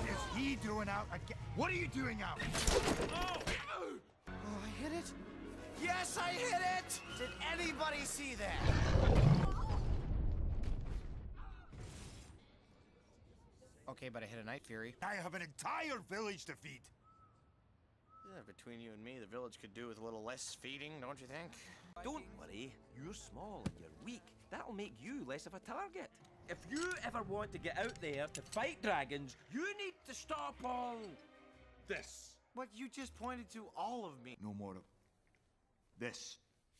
What is he doing out again? What are you doing out? Oh, I hit it? Yes, I hit it! Did anybody see that? Okay, but I hit a Night Fury. I have an entire village to feed. Yeah, between you and me, the village could do with a little less feeding, don't you think? Don't worry, you're small and you're weak. That'll make you less of a target. If you ever want to get out there to fight dragons, you need to stop all this. But you just pointed to all of me. No more of this.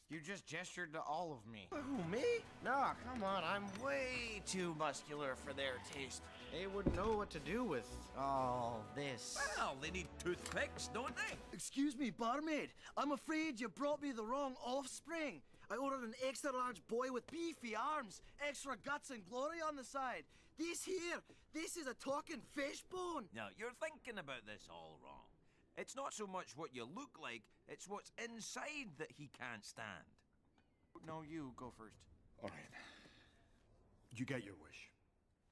You just gestured to all of me. Who, me? No, come on, I'm way too muscular for their taste. They wouldn't know what to do with all this. Well, they need toothpicks, don't they? Excuse me, barmaid. I'm afraid you brought me the wrong offspring. I ordered an extra large boy with beefy arms, extra guts and glory on the side. This is a talking fish bone. No, you're thinking about this all wrong. It's not so much what you look like, it's what's inside that he can't stand. No, you go first. All right. You get your wish.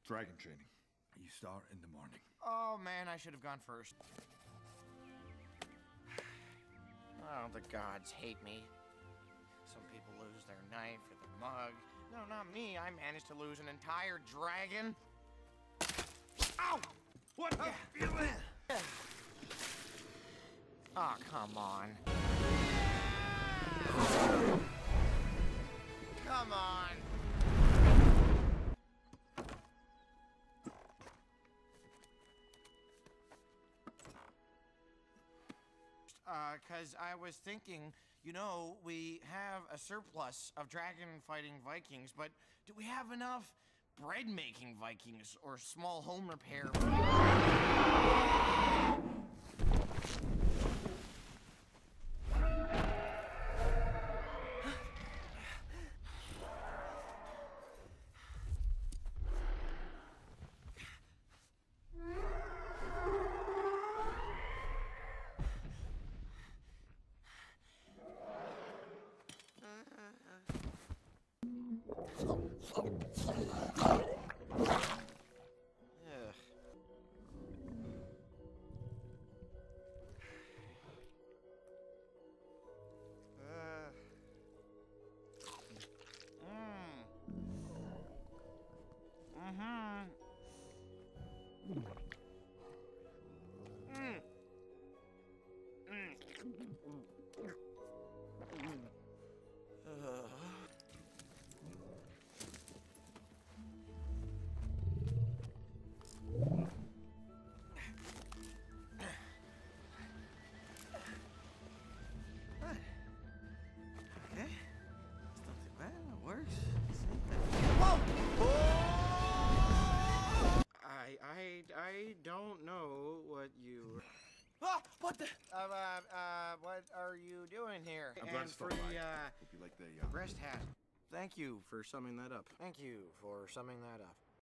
Dragon training. You start in the morning. Oh man, I should have gone first. Oh, the gods hate me. Some people lose their knife or their mug. No, not me. I managed to lose an entire dragon. Ow! What a feeling! Oh, come on. Come on. Cause I was thinking, you know, we have a surplus of dragon-fighting Vikings, but do we have enough bread-making Vikings or small home repair? I don't know what you... Ah, what the? What are you doing here? I'm glad And to for stop by. the, Hope you like the breast hat. Thank you for summing that up. Thank you for summing that up.